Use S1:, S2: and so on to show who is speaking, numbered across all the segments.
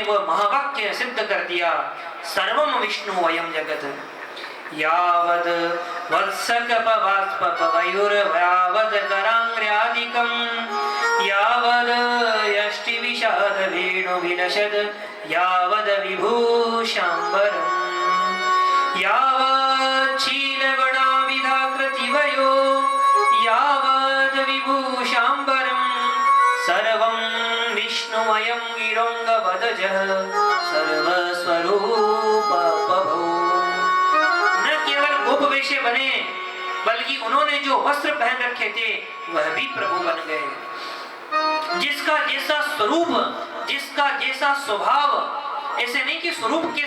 S1: ने वह महावाक्य सिद्ध कर दिया, सर्वम विष्णु वयम जगत। यावद वत्सकपवास्पवयुर्यावद करांग्र्यादिकं यावद यष्टि विषाद वेणु विलशद यावद विभूषांबरं यावद शीलगुणाविधाकृतिवयो यावद विभूषांबरं सर्वं विष्णुमयं गिरोङ्गवदजः सर्वस्वरूपबभौ। वेश्य बने, बल्कि उन्होंने जो वस्त्र पहन रखे थे वह भी प्रभु बन गए। जिसका जैसा स्वरूप, जिसका जैसा स्वभाव, ऐसे नहीं कि स्वरूप के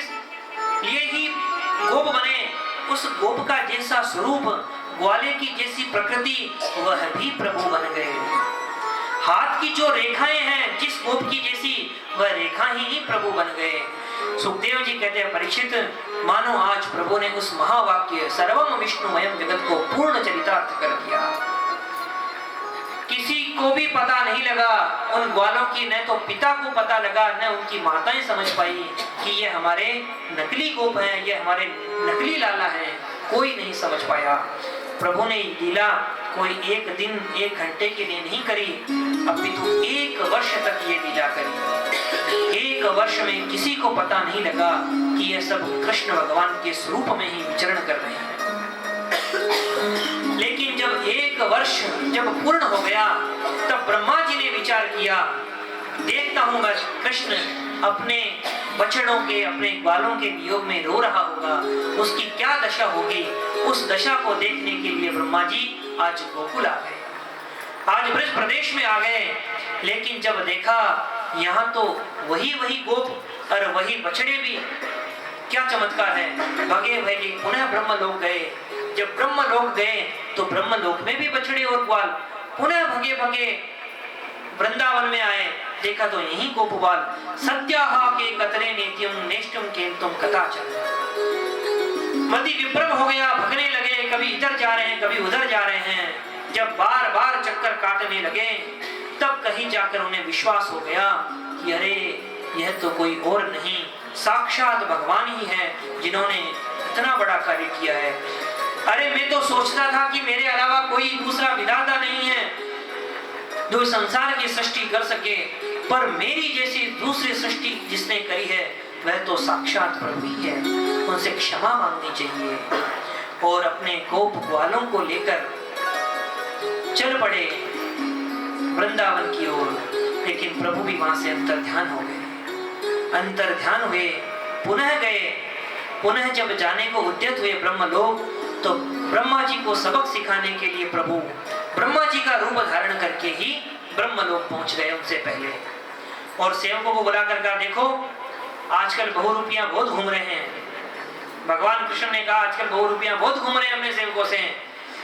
S1: लिए ही गोप बने, उस गोप का जैसा स्वरूप, ग्वाले की जैसी प्रकृति, वह भी प्रभु बन गए। हाथ की जो रेखाएं हैं जिस गोप की जैसी, वह रेखा ही प्रभु बन गए। सुखदेव जी कहते हैं, परीक्षित मानो आज प्रभु ने उस महावाक्य सर्वम विष्णुमयम जगत को पूर्ण चरितार्थ कर दिया। किसी को भी पता नहीं लगा, उन ग्वालों की न तो पिता को पता लगा, न उनकी माताएं समझ पाई कि ये हमारे नकली गोप हैं, ये हमारे नकली लाला हैं। कोई नहीं समझ पाया। प्रभु ने लीला कोई एक दिन एक घंटे के लिए नहीं करी, अपितु 1 वर्ष तक ये लीला करी। 1 वर्ष में किसी को पता नहीं लगा कि यह सब कृष्ण भगवान के स्वरूप में ही विचरण कर रहे हैं। लेकिन जब 1 वर्ष जब पूर्ण हो गया, तब ब्रह्मा जी ने विचार किया, देखता हूं मैं कृष्ण अपने बछड़ों के, अपने ग्वालों के वियोग में रो रहा होगा, उसकी क्या दशा होगी। उस दशा को देखने के लिए ब्रह्मा जी आज गोकुल आ गए, आज ब्रज प्रदेश में आ गए। लेकिन जब देखा यहाँ तो वही गोप और वही बछड़े भी, क्या चमत्कार है। भगे भगे पुनः ब्रह्मलोक गए। जब ब्रह्मलोक गए तो ब्रह्मलोक में भी बछड़े और ग्वाल पुनः भगे भगे वृंदावन में आए। देखा तो यही गोपबाल सत्याहा के कतरे नेत्यम नेष्टम केंतुम कथा चल। मति विभ्रम हो गया, भगने लगे, कभी इधर जा रहे हैं, कभी उधर जा रहे हैं। जब बार बार चक्कर काटने लगे, तब कहीं जाकर उन्हें विश्वास हो गया कि अरे यह तो कोई और नहीं, साक्षात भगवान ही है जिन्होंने इतना बड़ा कार्य किया है। अरे मैं तो सोचता था कि मेरे अलावा कोई दूसरा विधाता नहीं है जो संसार की सृष्टि कर सके, पर मेरी जैसी दूसरी सृष्टि जिसने करी है वह तो साक्षात प्रभु ही है। उनसे क्षमा मांगनी चाहिए। और अपने गोप ग्वालों को लेकर चल पड़े वृंदावन की ओर। लेकिन प्रभु भी वहां से अंतर्ध्यान हो गए, अंतर्ध्यान हुए, पुनः गए। पुनः जब जाने को उद्यत हुए ब्रह्मलोक, तो ब्रह्मा जी को सबक सिखाने के लिए प्रभु ब्रह्मा जी का रूप धारण करके ही ब्रह्मलोक पहुंच गए उनसे पहले। और सेवकों को बुलाकर कहा, देखो आजकल बहुरूपियां बहुत घूम रहे हैं। भगवान कृष्ण ने कहा, आजकल बहुरूपियां बहुत घूम रहे हैं अपने सेवकों से,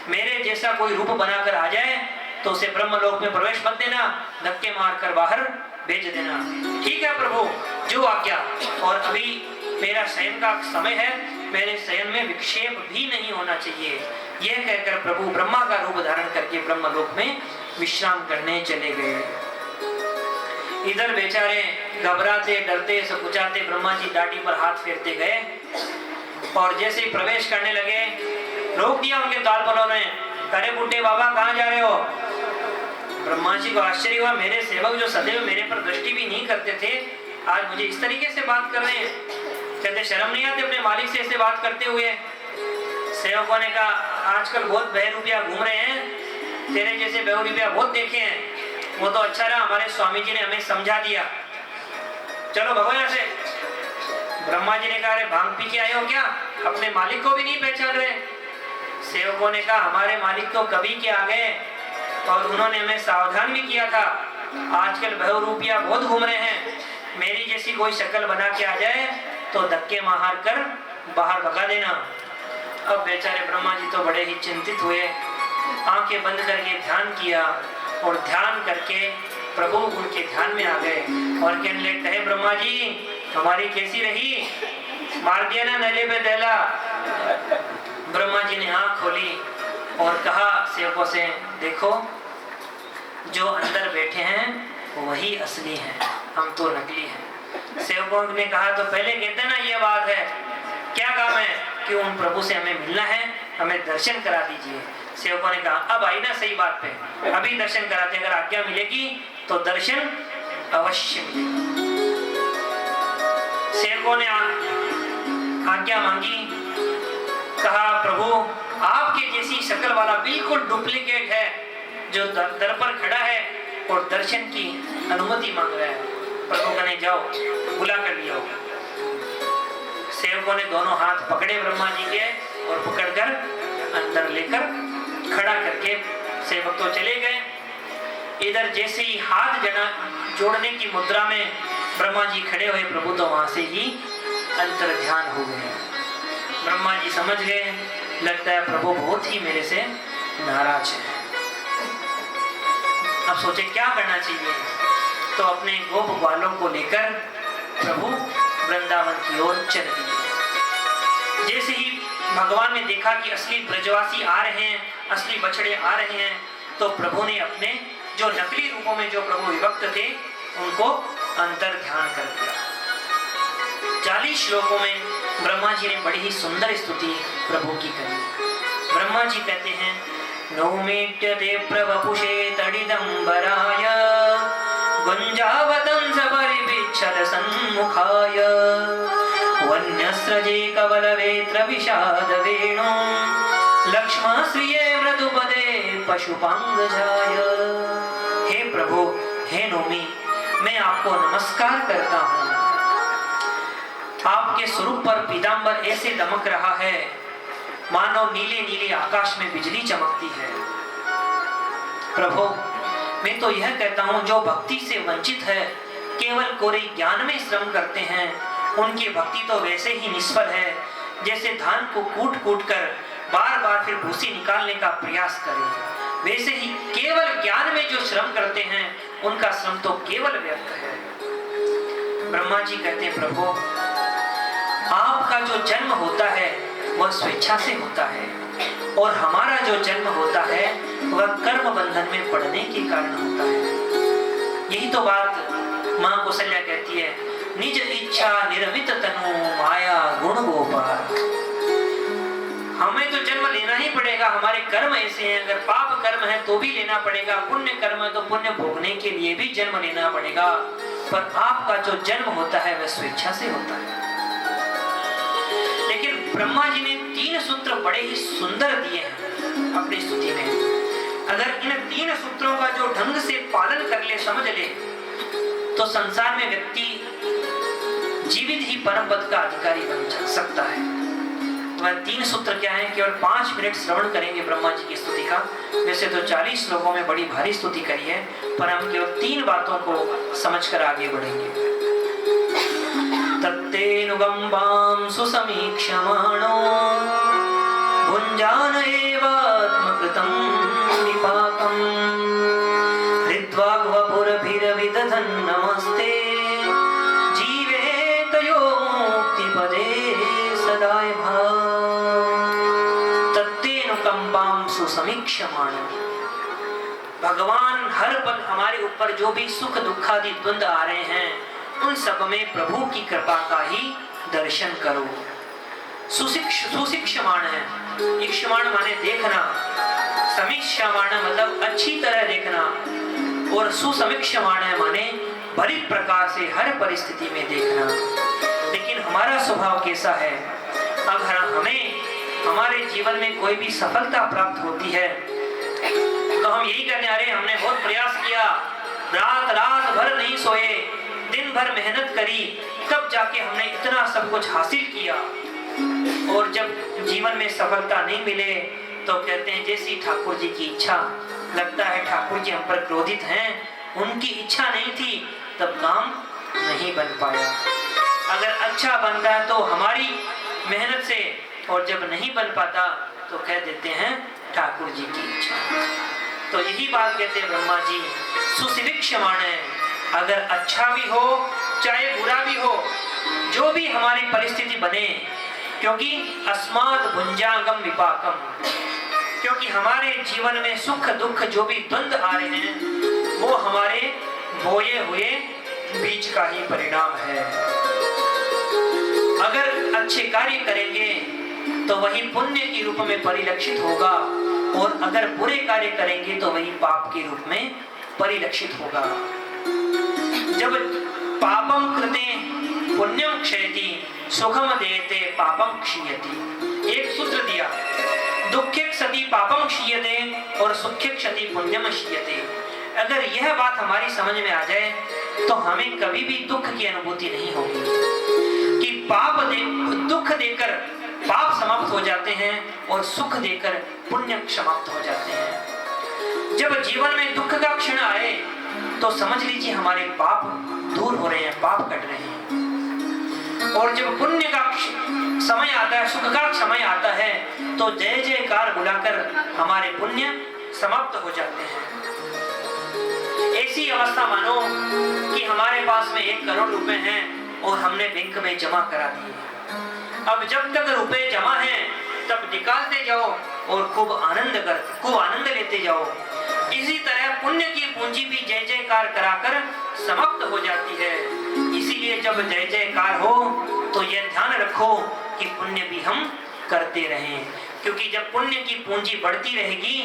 S1: मेरे जैसा कोई रूप बनाकर आ जाए तो उसे ब्रह्मलोक में प्रवेश मत देना, धक्के मारकर बाहर भेज देना। ठीक है प्रभु, जो आज्ञा। और अभी मेरा शयन का समय है, मेरे शयन में विक्षेप भी नहीं होना चाहिए। यह कहकर प्रभु ब्रह्मा का रूप धारण करके ब्रह्मलोक में विश्राम करने चले गए। इधर बेचारे घबराते डरते सकुचाते ब्रह्मा जी दाढ़ी पर हाथ फेरते गए, और जैसे ही प्रवेश करने लगे रोक दिया उनके द्वारपालों ने। अरे बुड्ढे बाबा कहाँ जा रहे हो? ब्रह्मा जी को आश्चर्य हुआ, मेरे सेवक जो सदैव मेरे पर दृष्टि भी नहीं करते थे, आज मुझे इस तरीके से बात कर रहे हैं। कहते शर्म नहीं आती अपने मालिक से ऐसे बात करते हुए? सेवकों ने कहा, आजकल बहुत बहरूपिया घूम रहे हैं, तेरे जैसे बहरूपिया बहुत देखे हैं। वो तो अच्छा रहा, हमारे स्वामी जी ने हमें समझा दिया, चलो भगो यहाँ से। ब्रह्मा जी ने कहा, अरे भांग पी के आए हो क्या? अपने मालिक को भी नहीं पहचान रहे? सेवकों ने कहा, हमारे मालिक तो कभी के आ गए और उन्होंने हमें सावधान भी किया था, आजकल बहुरूपिया बहुत घूम रहे हैं, मेरी जैसी कोई शक्ल बना के आ जाए तो धक्के मार कर बाहर भगा देना। अब बेचारे ब्रह्मा जी तो बड़े ही चिंतित हुए, आंखें बंद करके ध्यान किया, और ध्यान करके प्रभु उनके ध्यान में आ गए और कहने लगे, कहे ब्रह्मा जी हमारी कैसी रही? मार दिया ना नले पे दहला। ब्रह्मा जी ने आंख खोली और कहा सेवकों से, देखो जो अंदर बैठे हैं वही असली हैं, हम तो नकली हैं। सेवकों सेवकों ने कहा तो पहले कहते ना ये बात है, क्या काम है कि उन प्रभु से हमें मिलना है, हमें दर्शन करा दीजिए। सेवकों ने कहा अब आई ना सही बात पे, अभी दर्शन कराते, अगर आज्ञा मिलेगी तो दर्शन अवश्य मिलेगा। सेवकों ने आज्ञा मांगी, कहा प्रभु आपके जैसी शक्ल वाला बिल्कुल डुप्लीकेट है जो दर पर खड़ा है और दर्शन की अनुमति मांग रहा है। प्रभु कहने जाओ बुला कर लिया। सेवकों ने दोनों हाथ पकड़े ब्रह्मा जी के और पकड़कर अंदर लेकर खड़ा करके सेवक तो चले गए। इधर जैसे ही हाथ जोड़ने की मुद्रा में ब्रह्मा जी खड़े हुए, प्रभु तो वहां से ही अंतर ध्यान हो गए। ब्रह्मा जी समझ गए, लगता है प्रभु बहुत ही मेरे से नाराज है। अब सोचे क्या करना चाहिए, तो अपने गोप ग्वालों को लेकर प्रभु वृंदावन की ओर चल दिए। जैसे ही भगवान ने देखा कि असली ब्रजवासी आ रहे हैं, असली बछड़े आ रहे हैं, तो प्रभु ने अपने जो नकली रूपों में जो प्रभु विभक्त थे उनको अंतर ध्यान कर दिया। 40 श्लोकों में ब्रह्मा जी ने बड़ी ही सुंदर स्तुति प्रभु की करी। ब्रह्मा जी कहते हैं नौमीट्यते प्रवपुषे तडिदंबराय गुंजावतं सपरिविच्छद सन्मुखाय वन्यस्रजे कवलवेत्र विषाद वेणु लक्ष्मश्रिये मृदुपदे पशुपांगजाय। हे प्रभु, हे नौमी, मैं आपको नमस्कार करता हूँ। आपके स्वरूप पर पीतांबर ऐसे दमक रहा है मानो नीले नीले आकाश में बिजली चमकती है। प्रभु, मैं तो यह कहता हूँ जो भक्ति से वंचित है, केवल कोरे ज्ञान में श्रम करते हैं, उनकी भक्ति तो वैसे ही निष्फल है जैसे धान को कूट कूट कर बार बार फिर भूसी निकालने का प्रयास करें। वैसे ही केवल ज्ञान में जो श्रम करते हैं उनका श्रम तो केवल व्यर्थ है। ब्रह्मा जी कहते हैं प्रभु, आपका जो जन्म होता है वह स्वेच्छा से होता है और हमारा जो जन्म होता है वह कर्म बंधन में पड़ने के कारण होता है। यही तो बात मां कौशल्या कहती है, निज इच्छा निर्मित तनु माया गुण गोपाल। हमें तो जन्म लेना ही पड़ेगा, हमारे कर्म ऐसे हैं। अगर पाप कर्म है तो भी लेना पड़ेगा, पुण्य कर्म है तो पुण्य भोगने के लिए भी जन्म लेना पड़ेगा, पर आपका जो जन्म होता है वह स्वेच्छा से होता है। लेकिन ब्रह्मा जी ने 3 सूत्र बड़े ही सुंदर दिए हैं अपनी स्तुति में। अगर इन 3 सूत्रों का जो ढंग से पालन कर ले, समझ ले, तो संसार में व्यक्ति जीवित ही परम पद का अधिकारी बन सकता है। वह 3 सूत्र क्या है, केवल 5 मिनट श्रवण करेंगे ब्रह्मा जी की स्तुति का। वैसे तो 40 श्लोकों में बड़ी भारी स्तुति करी है, पर हम केवल 3 बातों को समझकर आगे बढ़ेंगे। तत्तेनुगम्बां सुसमीक्ष्यमाणो भुञ्जान एवात्मकृतं विपाकम् हृद्वाग्वपुरभिरविदधन् नमस्ते जीवेतयो मुक्तिपदे सदाय तत्तेनुकंपां सुसमीक्ष्यमाणो। भगवान हर पल हमारे ऊपर जो भी सुख दुखादि द्वंद्व आ रहे हैं उन सब में प्रभु की कृपा का ही दर्शन करो। सुशिक्षमाण है, इक्षमाण माने देखना, समीक्षमाण मतलब अच्छी तरह देखना, और सुसमीक्षमाण है माने बड़ी प्रकार से हर परिस्थिति में देखना। लेकिन हमारा स्वभाव कैसा है, अगर हमें हमारे जीवन में कोई भी सफलता प्राप्त होती है तो हम यही कहते हैं, अरे हमने बहुत प्रयास किया, रात भर नहीं सोए, दिन भर मेहनत करी, तब जाके हमने इतना सब कुछ हासिल किया। और जब जीवन में सफलता नहीं मिले तो कहते हैं जैसी ठाकुर जी की इच्छा। लगता है ठाकुर जी हम पर क्रोधित हैं, उनकी इच्छा नहीं थी तब काम नहीं बन पाया। अगर अच्छा बनता है तो हमारी मेहनत से, और जब नहीं बन पाता तो कह देते हैं ठाकुर जी की इच्छा। तो यही बात कहते हैं ब्रह्मा जी, सुशिक्षमाण है। अगर अच्छा भी हो चाहे बुरा भी हो, जो भी हमारी परिस्थिति बने, क्योंकि अस्माद भुंजागम विपाकम, क्योंकि हमारे जीवन में सुख दुख जो भी द्वंद्व आ रहे हैं वो हमारे बोए हुए बीज का ही परिणाम है। अच्छे कार्य करेंगे तो वही पुण्य के रूप में परिलक्षित होगा, और अगर बुरे कार्य करेंगे तो वही पाप के रूप में परिलक्षित होगा। जब पापम कृते पुण्यम क्षयति सुखम देते पापम क्षीयति, एक सूत्र दिया, दुखे सति पापम क्षीयते और सुखे क्षति पुण्यम क्षीयते। अगर यह बात हमारी समझ में आ जाए तो हमें कभी भी दुख की अनुभूति नहीं होगी कि दुख देकर पाप समाप्त हो जाते हैं और सुख देकर पुण्य समाप्त हो जाते हैं। जब जीवन में दुख का क्षण आए तो समझ लीजिए हमारे पाप दूर हो रहे हैं, पाप कट रहे हैं। और जब पुण्य का समय आता है, सुख का समय आता है, तो जय जयकार बुलाकर हमारे पुण्य समाप्त हो जाते हैं। ऐसी अवस्था मानो कि हमारे पास में 1 करोड़ रुपए हैं और हमने बैंक में जमा करा दिए। अब जब तक रुपए जमा हैं तब निकालते जाओ और खूब आनंद लेते जाओ। इसी तरह पुण्य की पूंजी भी जय जयकार कराकर समाप्त हो जाती है। इसीलिए जब जय जयकार हो तो यह ध्यान रखो कि पुण्य भी हम करते रहें, क्योंकि जब पुण्य की पूंजी बढ़ती रहेगी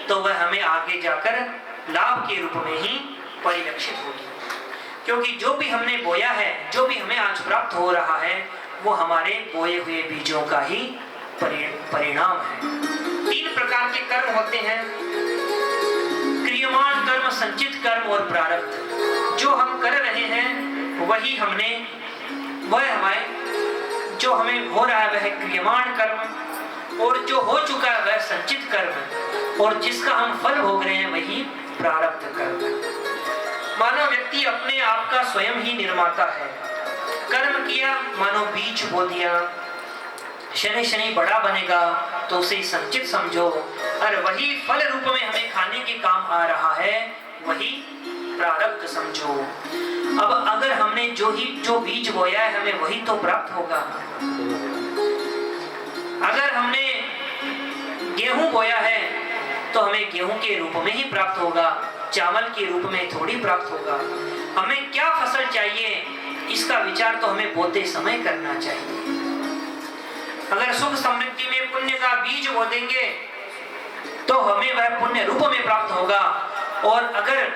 S1: तो वह हमें आगे जाकर लाभ के रूप में ही परिलक्षित होगी। क्योंकि जो भी हमने बोया है, जो भी हमें आज प्राप्त हो रहा है, वो हमारे बोए हुए बीजों का ही परिणाम है। 3 प्रकार के कर्म होते हैं, क्रियमाण कर्म, संचित कर्म और प्रारब्ध। जो हम कर रहे हैं वही जो हमें हो रहा है वह क्रियमाण कर्म, और जो हो चुका है वह संचित कर्म, और जिसका हम फल भोग रहे हैं वही प्रारब्ध कर्म। मानो व्यक्ति अपने आप का स्वयं ही निर्माता है। कर्म किया मानो बीज बो दिया, शनि शनि बड़ा बनेगा तो उसे संचित समझो, और वही फल रूप में हमें खाने के काम आ रहा है वही प्रारब्ध समझो। अब अगर हमने जो बीज बोया है हमें वही तो प्राप्त होगा। अगर हमने गेहूं बोया है तो हमें गेहूं के रूप में ही प्राप्त होगा, चावल के रूप में थोड़ी प्राप्त होगा। हमें क्या फसल चाहिए इसका विचार तो हमें बोते समय करना चाहिए। अगर सुख समृद्धि में पुण्य का बीज बो देंगे तो हमें वह पुण्य रूप में प्राप्त होगा, और अगर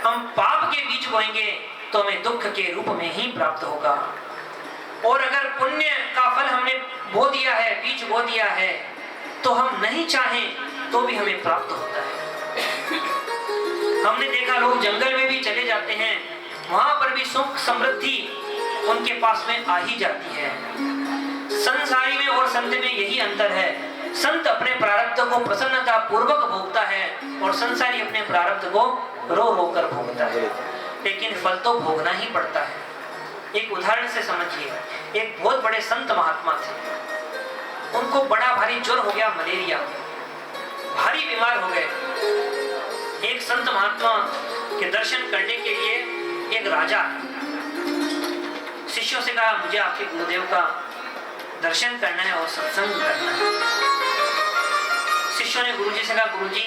S1: हम पाप के बीज बोएंगे तो हमें दुख के रूप में ही प्राप्त होगा। और अगर पुण्य का फल हमने बो दिया है, बीज बो दिया है, तो हम नहीं चाहें तो भी हमें प्राप्त होता है। हमने देखा लोग जंगल में भी चले जाते हैं, वहां पर भी सुख समृद्धि उनके पास में आ ही जाती है। संसारी में और संत में यही अंतर है, संत अपने प्रारब्ध को प्रसन्नता पूर्वक भोगता है और संसारी अपने प्रारब्ध को रो रो कर भोगता है, लेकिन फल तो भोगना ही पड़ता है। एक उदाहरण से समझिए, एक बहुत बड़े संत महात्मा थे, उनको बड़ा भारी ज्वर हो गया, मलेरिया, भारी बीमार हो गए। एक संत महात्मा के दर्शन करने के लिए एक राजा शिष्यों से कहा, मुझे आपके गुरुदेव का दर्शन करना है और सत्संग करना है। शिष्यों ने गुरुजी से कहा, गुरुजी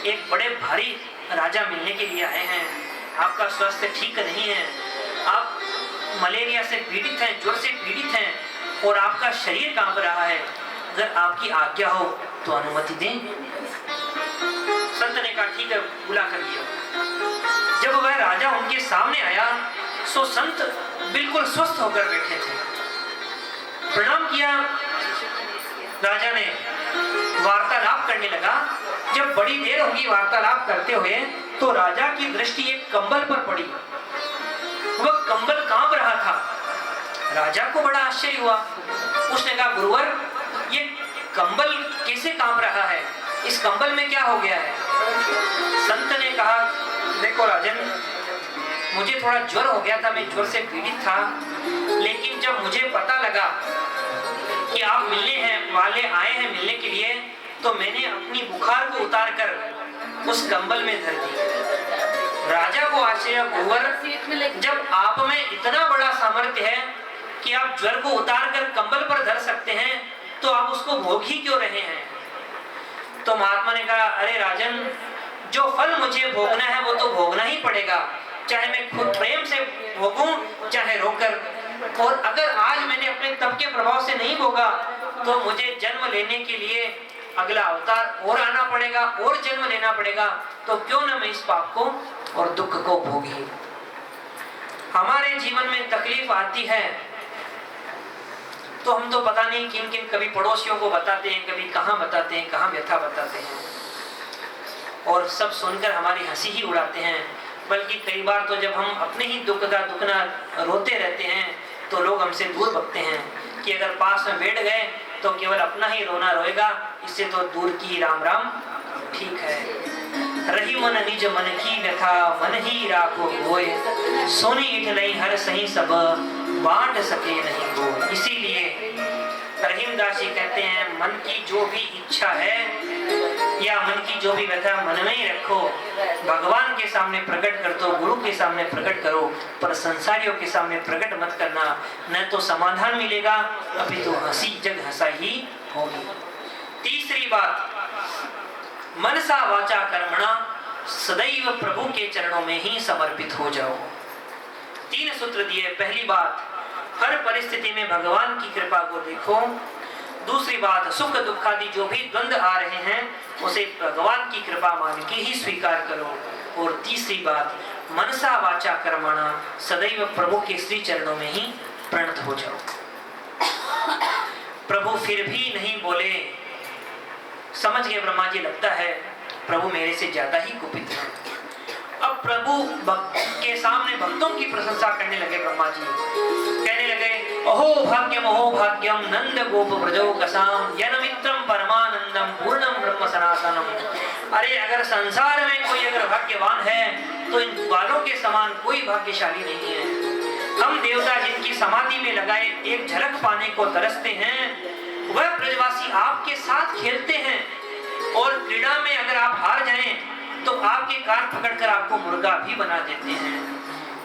S1: एक बड़े भारी राजा मिलने के लिए आए हैं, आपका स्वास्थ्य ठीक नहीं है, आप मलेरिया से पीड़ित हैं, ज्वर से पीड़ित हैं और आपका शरीर कांप रहा है, अगर आपकी आज्ञा हो तो अनुमति दें। संत ने कहा ठीक है, बुला कर दिया। जब वह राजा उनके सामने आया सो संत बिल्कुल स्वस्थ होकर बैठे थे। प्रणाम किया, राजा ने वार्तालाप करने लगा। जब बड़ी देर होगी वार्तालाप करते हुए तो राजा की दृष्टि एक कंबल पर पड़ी। वह कंबल कांप रहा था। राजा को बड़ा आश्चर्य हुआ। उसने कहा, गुरुवर ये कंबल कैसे कांप रहा है, इस कंबल में क्या हो गया है? संत ने कहा, देखो राजन, मुझे थोड़ा ज्वर हो गया था, मैं ज्वर से पीड़ित था, लेकिन जब मुझे पता लगा कि आप वाले आए हैं मिलने के लिए, तो मैंने अपनी बुखार को उतार कर उस कंबल में धर दी। राजा को आश्चर्य, गुरुवर जब आप में इतना बड़ा सामर्थ्य है कि आप ज्वर को उतार कर कंबल पर धर सकते हैं, तो आप उसको भोग ही क्यों रहे हैं? तो महात्मा ने कहा, अरे राजन, जो फल मुझे भोगना है वो तो भोगना ही पड़ेगा, चाहे मैं खुद प्रेम से भोगूं चाहे रोकर। और अगर आज मैंने अपने मैंने तप के प्रभाव से नहीं भोगा तो मुझे जन्म लेने के लिए अगला अवतार और आना पड़ेगा और जन्म लेना पड़ेगा, तो क्यों ना मैं इस पाप को और दुख को भोगी। हमारे जीवन में तकलीफ आती है तो हम तो पता नहीं किन किन, कभी पड़ोसियों को बताते हैं, कभी कहाँ बताते हैं, कहाँ व्यथा बताते हैं, और सब सुनकर हमारी हंसी ही उड़ाते हैं। बल्कि कई बार तो जब हम अपने ही दुख का दुखना रोते रहते हैं तो लोग हमसे दूर भगते हैं कि अगर पास में बैठ गए तो केवल अपना ही रोना रोएगा, इससे तो दूर की राम राम ठीक है। रही मन निज मन की व्यथा मन ही राखो होए, सोनी इठ नहीं हर सही सब बांट सके नहीं वो। इसीलिए रहीमदास जी कहते हैं मन की जो भी इच्छा है या मन की जो भी व्यथा मन में ही रखो, भगवान के सामने प्रकट कर दो, गुरु के सामने प्रकट करो, पर संसारियों के सामने प्रकट मत करना, न तो समाधान मिलेगा अभी तो हंसी जग हंसाई ही होगी। तीसरी बात, मनसा वाचा कर्मणा सदैव प्रभु के चरणों में ही समर्पित हो जाओ। 3 सूत्र दिए। पहली बात, हर परिस्थिति में भगवान की कृपा को देखो। दूसरी बात, सुख दुख आदि जो भी द्वंद आ रहे हैं उसे भगवान की कृपा मान के ही स्वीकार करो। और तीसरी बात, मनसा वाचा कर्मणा सदैव प्रभु के श्री चरणों में ही प्रणत हो जाओ। प्रभु फिर भी नहीं बोले, समझ गए ब्रह्मा जी, लगता है प्रभु मेरे से ज्यादा ही कुपित है। अब प्रभु के सामने भक्तों की प्रशंसा करने लगे। ब्रह्मा जी कहने लगे, अहो भाग्यम नंद गोप व्रजो कसाम यन मित्रम परमानंदम पूर्णम ब्रह्म सनातनम। अरे अगर संसार में कोई अगर भाग्यवान है तो इन बालों के समान कोई भाग्यशाली नहीं है। हम देवता जिनकी समाधि में लगाए एक झलक पाने को तरसते हैं, वह ब्रजवासी आपके साथ खेलते हैं, और क्रीड़ा में अगर आप हार जाएं तो आपके कान पकड़कर आपको मुर्गा भी बना देते हैं।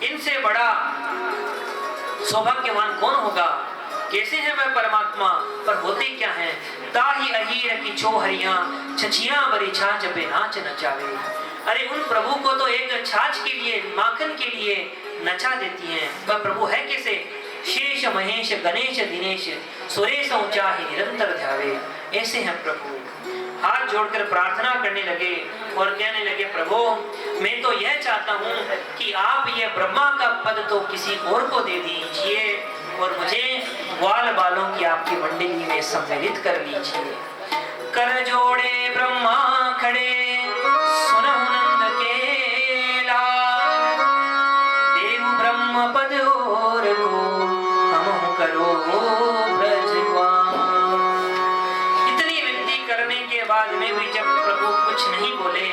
S1: इनसे बड़ा सौभाग्यवान कौन होगा? कैसे है वह परमात्मा, पर होते क्या हैं? ताही अहीर की छो हरियां छछियां बरी छाछ पे नाच नचावे। अरे उन प्रभु को तो एक छाछ के लिए, माखन के लिए नचा देती हैं। वह प्रभु है कैसे? शेष महेश गणेश दिनेश सुरेश ऊंचा ही निरंतर ध्यावे। ऐसे हैं प्रभु। हाथ जोड़कर प्रार्थना करने लगे और कहने लगे, प्रभु मैं तो यह चाहता हूँ कि आप ये ब्रह्मा का पद तो किसी और को दे दीजिए और मुझे ग्वाल बालों की आपकी मंडली में सम्मिलित कर लीजिए। कर जोड़े ब्रह्मा खड़े सुनहु नंद के लाल, देव ब्रह्म पद और को हम करो बाद में भी जब प्रभु कुछ नहीं बोले,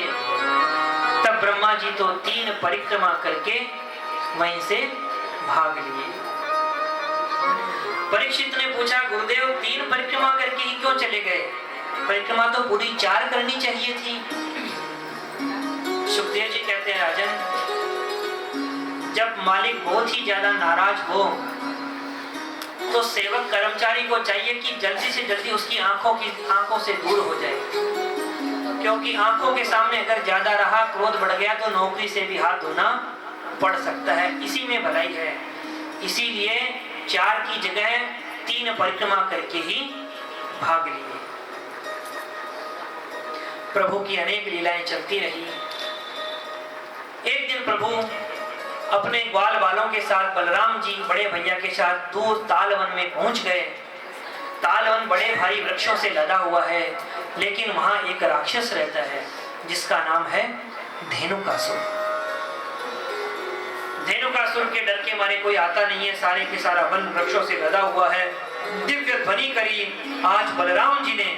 S1: तब ब्रह्मा जी तो 3 परिक्रमा करके वहीं से भाग लिए। परीक्षित ने पूछा, गुरुदेव 3 परिक्रमा करके ही क्यों चले गए? परिक्रमा तो पूरी 4 करनी चाहिए थी। सुखदेव जी कहते हैं, राजन, जब मालिक बहुत ही ज्यादा नाराज हो तो सेवक कर्मचारी को चाहिए कि जल्दी से जल्दी उसकी आंखों से दूर हो जाए, क्योंकि आंखों के सामने अगर ज्यादा रहा, क्रोध बढ़ गया तो नौकरी से भी हाथ धोना पड़ सकता है। इसी में भलाई है। इसीलिए 4 की जगह 3 परिक्रमा करके ही भाग लिए। प्रभु की अनेक लीलाएं चलती रही। एक दिन प्रभु अपने ग्वाल बालों के साथ बलराम जी बड़े भैया के साथ दूर तालवन में पहुंच गए। तालवन बड़े भारी वृक्षों से लदा हुआ है, लेकिन वहां एक राक्षस रहता है जिसका नाम है धेनुकासुर। धेनुकासुर के डर के मारे कोई आता नहीं है, सारे के सारा वन वृक्षों से लदा हुआ है। दिव्य ध्वनि करी। आज बलराम जी ने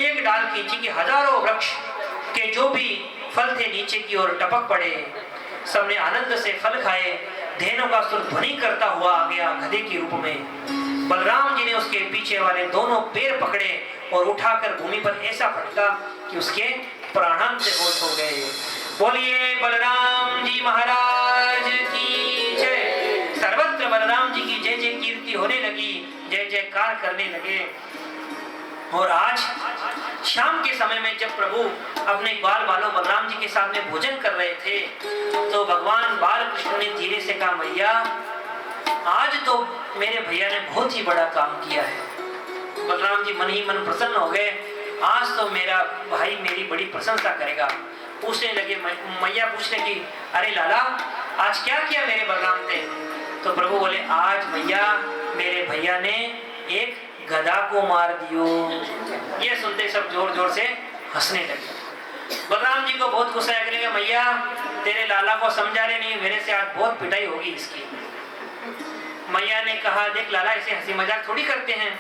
S1: एक डाल खींची कि हजारों वृक्ष के जो भी फल थे नीचे की ओर टपक पड़े। सबने आनंद से फल खाए। धेनुकासुर ध्वनि करता हुआ आ गया गधे के रूप में। बलराम जी ने उसके पीछे वाले दोनों पैर पकड़े और उठाकर भूमि पर ऐसा पटका कि उसके प्राणांत होश हो गए। बोलिए बलराम जी महाराज की जय। सर्वत्र बलराम जी की जय जय कीर्ति होने लगी, जय जयकार करने लगे। और आज शाम के समय में जब प्रभु अपने ग्वाल बालों बलराम जी के साथ में भोजन कर रहे थे, तो भगवान बाल कृष्ण ने धीरे से कहा, मैया आज तो मेरे भैया ने बहुत ही बड़ा काम किया है। बलराम जी मन ही मन प्रसन्न हो गए, आज तो मेरा भाई मेरी बड़ी प्रशंसा करेगा। पूछने लगे, मैया पूछने की, अरे लाला आज क्या किया मेरे बलराम ने? तो प्रभु बोले, आज भैया मेरे भैया ने एक गधा को मार दियो। ये सुनते सब जोर जोर से हंसने लगे। बलराम जी को बहुत गुस्सा आया, करेगा मैया तेरे लाला को समझा रहे नहीं, मेरे से आज बहुत पिटाई होगी इसकी। मैया ने कहा, देख लाला ऐसे हंसी मजाक थोड़ी करते हैं।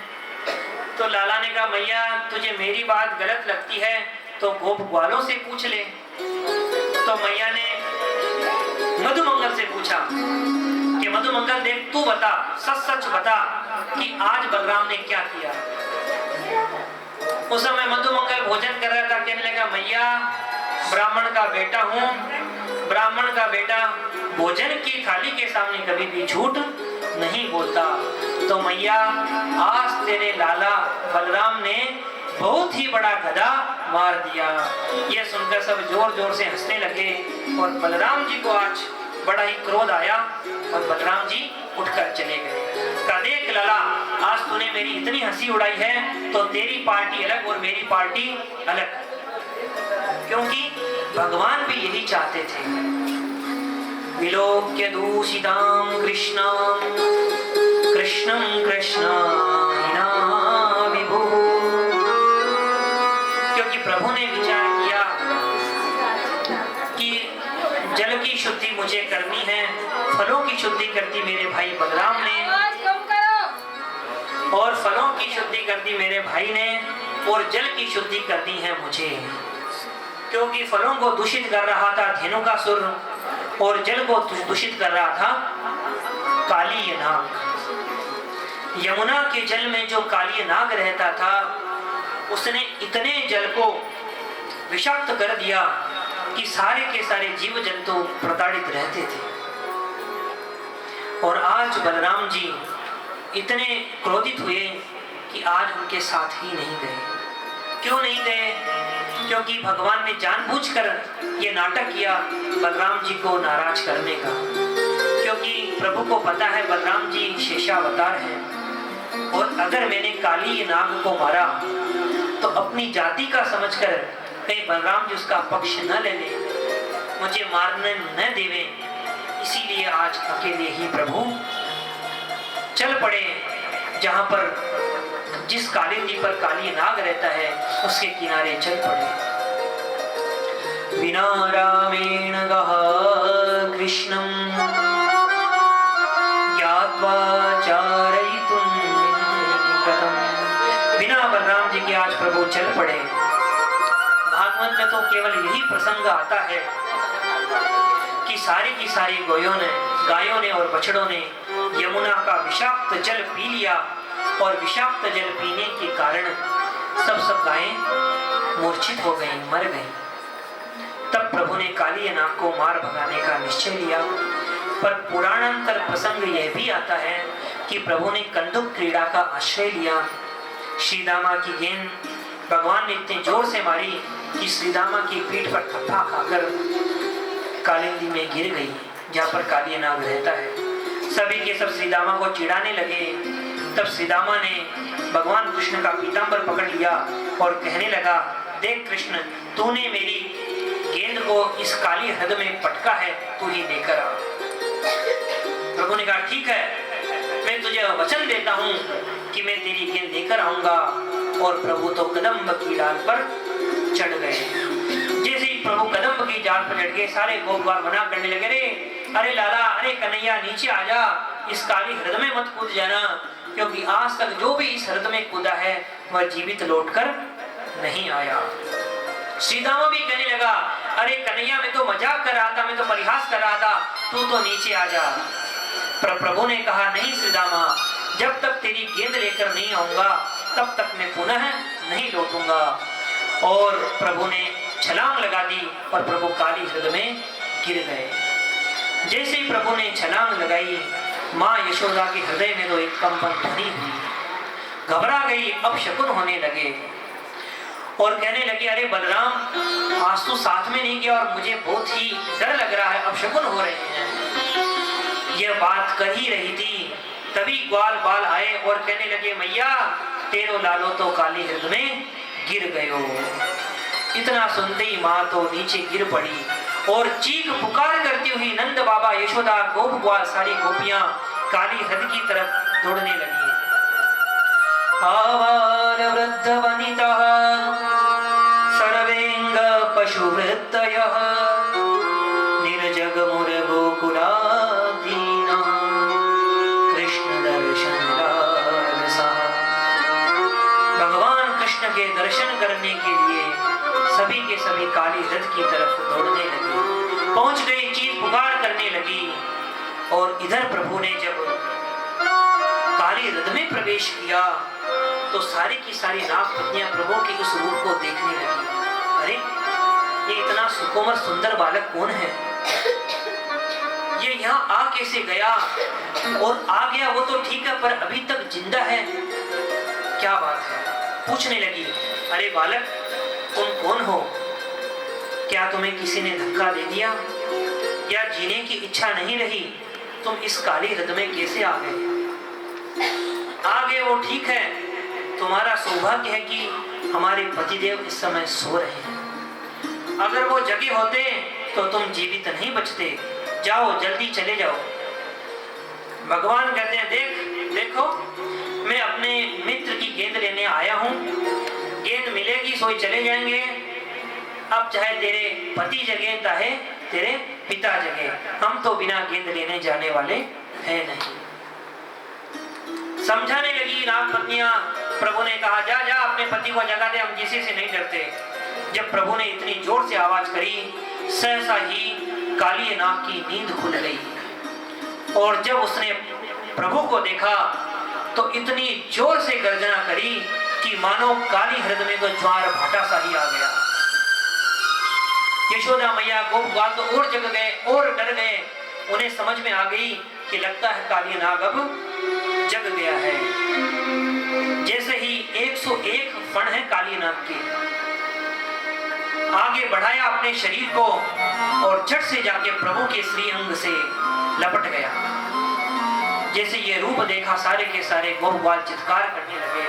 S1: तो लाला ने कहा, मैया तुझे मेरी बात गलत लगती है तो गोप ग्वालों से पूछ ले। तो मैया ने मधुमंगल से पूछा कि मधुमंगल देख तू बता, सच सच बता कि आज बलराम ने क्या किया। उस समय मधुमंगल भोजन कर रहा था, कहने लगा मैया ब्राह्मण का बेटा हूँ, ब्राह्मण का बेटा भोजन की थाली के सामने कभी भी झूठ नहीं बोलता। तो मैया आज तेरे लाला बलराम ने बहुत ही बड़ा गधा मार दिया। ये सुनकर सब जोर जोर से हंसने लगे और बलराम जी को आज बड़ा ही क्रोध आया और बलराम जी उठकर चले गए। कहा, देख लाला आज तूने मेरी इतनी हंसी उड़ाई है तो तेरी पार्टी अलग और मेरी पार्टी अलग, क्योंकि भगवान भी यही चाहते थे। विलोक्य दूषितां कृष्णां कृष्णं कृष्णाहिना विभु। क्योंकि प्रभु ने विचार किया कि जल की शुद्धि मुझे करनी है, फलों की शुद्धि करती मेरे भाई बलराम ने, और फलों की शुद्धि कर दी मेरे भाई ने, और जल की शुद्धि करनी है मुझे। क्योंकि फलों को दूषित कर रहा था धेनुकासुर और जल को दूषित कर रहा था काली नाग। यमुना के जल में जो काली नाग रहता था उसने इतने जल को विषाक्त कर दिया कि सारे के सारे जीव जंतु प्रताड़ित रहते थे। और आज बलराम जी इतने क्रोधित हुए कि आज उनके साथ ही नहीं गए। क्यों नहीं गए? क्योंकि भगवान ने जानबूझकर ये नाटक किया बलराम जी को नाराज करने का। क्योंकि प्रभु को पता है बलराम जी शेषावतार हैं, और अगर मैंने काली नाग को मारा तो अपनी जाति का समझकर कहीं बलराम जी उसका पक्ष न ले ले, मुझे मारने न देवे, इसीलिए आज अकेले ही प्रभु चल पड़े। जहां पर जिस कालिंदी पर काली नाग रहता है उसके किनारे चल पड़े। विना रामेण गह कृष्णं ज्ञात्वा चारयितुं निकटम्। बिना बलराम जी के आज प्रभु चल पड़े। भागवत में तो केवल यही प्रसंग आता है कि सारी की सारी गायों ने और बछड़ों ने यमुना का विषाक्त जल पी लिया, और विषाक्त जल पीने के कारण सब गायें मूर्छित हो गईं, मर गईं। तब प्रभु ने काली नाग को मार भगाने का निश्चय लिया। पर पुराणांतर प्रसंग यह भी आता है कि प्रभु ने कंदुक क्रीड़ा का आश्रय लिया। श्रीदामा की गेंद भगवान ने इतने जोर से मारी कि श्रीदामा की पीठ पर थप्पा खाकर कालिंदी में गिर गई, जहाँ पर काली नाग रहता है। सभी के सब श्रीदामा को चिढ़ाने लगे। तब श्रीदामा ने भगवान कृष्ण का पीतांबर पकड़ लिया और कहने लगा, देख कृष्ण तूने मेरी गेंद को इस काली हृदय में पटका है, तू ही लेकर आ। प्रभु ने कहा, ठीक है मैं तुझे वचन देता हूँ कि मैं तेरी गेंद लेकर आऊंगा। और प्रभु तो कदम्ब की डाल पर चढ़ गए। जैसे ही प्रभु कदम्ब की डाल पर चढ़ गए, सारे गोपवाल मना करने लगे, अरे लाला, अरे कन्हैया नीचे आ जा, इस काली हृदय में मत कूद जाना, क्योंकि आज तक जो भी इस हृदय में कूदा है वह जीवित लौटकर नहीं आया। श्रीदामा भी कहने लगा, अरे कन्हैया मैं तो मजाक कर रहा था, मैं तो परिहास कर रहा था, तू तो नीचे आ जा। पर प्रभु ने कहा, नहीं श्रीदामा, जब तक तेरी गेंद लेकर नहीं आऊंगा तब तक मैं पुनः नहीं लौटूंगा। और प्रभु ने छलांग लगा दी और प्रभु काली हृदय में गिर गए। जैसे ही प्रभु ने छलांग लगाई, माँ यशोदा के हृदय में तो एक कंपन ध्वनि हुई, घबरा गई, अपशकुन होने लगे और कहने लगे, अरे बलराम आज तो साथ में नहीं गया और मुझे बहुत ही डर लग रहा है, अपशकुन हो रहे हैं। यह बात कर ही रही थी तभी ग्वाल बाल आए और कहने लगे, मैया तेरो लालो तो काली हृद में गिर गयो। इतना सुनते ही माँ तो नीचे गिर पड़ी और चीख पुकार करती हुई नंद बाबा, यशोदा, गोप ग्वाल, सारी गोपियां काली हृद की तरफ दौड़ने लगी। आबाल वृद्ध वनितः सर्वेंग पशुवृत्तयः निर्जग मुर गोकुलादीना कृष्ण दर्शन लालसा। भगवान कृष्ण के दर्शन करने के लिए सभी के सभी काली हृद की तरफ दौड़ने लगे, पहुंच गई, चीख पुकार करने लगी। और इधर प्रभु ने जब काली हृद में प्रवेश किया तो सारी की सारी नागपत्नियां प्रभु के उस रूप को देखने लगी। अरे ये इतना सुकोमल सुंदर बालक कौन है? ये यहाँ आ कैसे गया? और आ गया वो तो ठीक है, पर अभी तक जिंदा है, क्या बात है? पूछने लगी, अरे बालक तुम कौन हो? क्या तुम्हें किसी ने धक्का दे दिया या जीने की इच्छा नहीं रही? तुम इस काली हृद में कैसे आ गए? आ गए वो ठीक है, तुम्हारा सौभाग्य है कि हमारे पतिदेव इस समय सो रहे हैं। अगर वो जगे होते तो तुम जीवित नहीं बचते। जाओ जल्दी चले जाओ। भगवान कहते हैं, देखो मैं अपने मित्र की गेंद लेने आया हूँ, गेंद मिलेगी सोई चले जाएंगे। अब चाहे तेरे पति जगे चाहे तेरे पिता जगे, हम तो बिना गेंद लेने जाने वाले हैं नहीं। समझाने लगी नागपत्नियां। प्रभु ने कहा, जा जा अपने पति को जगा दे, हम किसी से नहीं डरते। जब प्रभु ने इतनी जोर से आवाज करी, सहसा ही काली नाग की नींद खुल गई। और जब उसने प्रभु को देखा तो इतनी जोर से गर्जना करी कि मानो काली हृद में तो ज्वार भाटा सा ही आ गया। यशोदा मैया, गोप ग्वाल तो और जग गए और डर गए। उन्हें समझ में आ गई कि लगता है काली नाग अब जग गया है। जैसे ही 101 फण है काली नाग के, आगे बढ़ाया अपने शरीर को और झट से जाके प्रभु के श्री अंग से लपट गया। जैसे ये रूप देखा सारे के सारे गोप ग्वाल चित्कार करने लगे।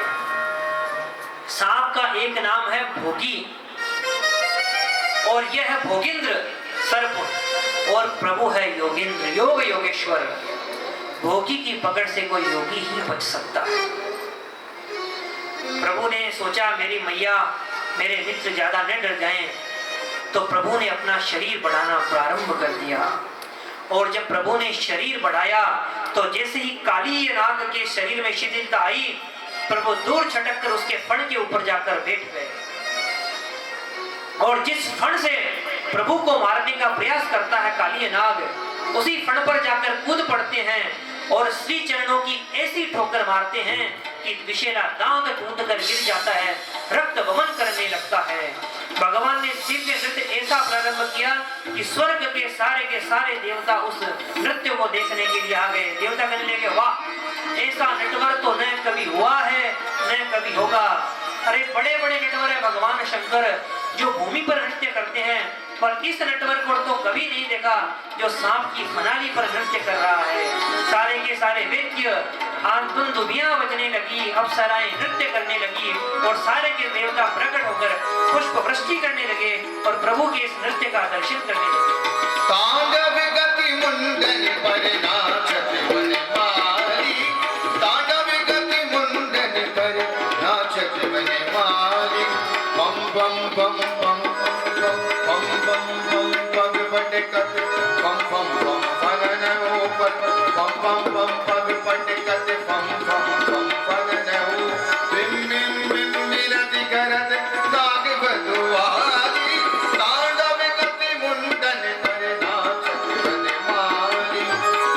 S1: सांप का एक नाम है भोगी और यह है भोगिंद्र सर्प, और प्रभु है योगेंद्र, योग योगेश्वर। भोगी की पकड़ से कोई योगी ही बच सकता है। प्रभु ने सोचा मेरी मैया, मेरे मित्र ज्यादा न डर जाएं, तो प्रभु ने अपना शरीर बढ़ाना प्रारंभ कर दिया। और जब प्रभु ने शरीर बढ़ाया तो जैसे ही काली नाग के शरीर में शिथिलता आई, प्रभु दूर छटक कर उसके फण के ऊपर जाकर बैठ गए। और जिस फण से प्रभु को मारने का प्रयास करता है काली नाग, उसी फण पर जाकर कूद पड़ते हैं और श्री चरणों की ऐसी ठोकर मारते हैं कि विषैला दांत टूटकर गिर जाता है, रक्त वमन करने लगता है। भगवान ने दिव्य नृत्य ऐसा प्रारंभ किया कि स्वर्ग के सारे देवता उस नृत्य को देखने के लिए आ गए। देवता कहने लगे, वाह, ऐसा नटवर तो न कभी हुआ है न कभी होगा। अरे बड़े बड़े नटवर है भगवान शंकर जो भूमि पर नृत्य करते हैं, पर इस नटवर को तो कभी नहीं देखा जो सांप की फनाली पर नृत्य कर रहा है। सारे के सारे वेद्य आंतुंदुबियां बजने लगी, अप्सराएं नृत्य करने लगी और सारे के देवता प्रकट होकर पुष्प वृष्टि करने लगे और प्रभु के इस नृत्य का दर्शन करने लगे।
S2: तांडव गति मुंडन पर नाचत वनमाली, तांडव गति मुंडन पर नाचत वनमाली। बम बम बम बम बम बम बम पग पटकत बम बम बम फगन ऊपर, बम बम बम पग पटकत बम बम बम फगन ऊपर। बिम बिम बिम विरति करत नाग बधुआली, तांडव गति मुंडन पर नाचत वनमाली,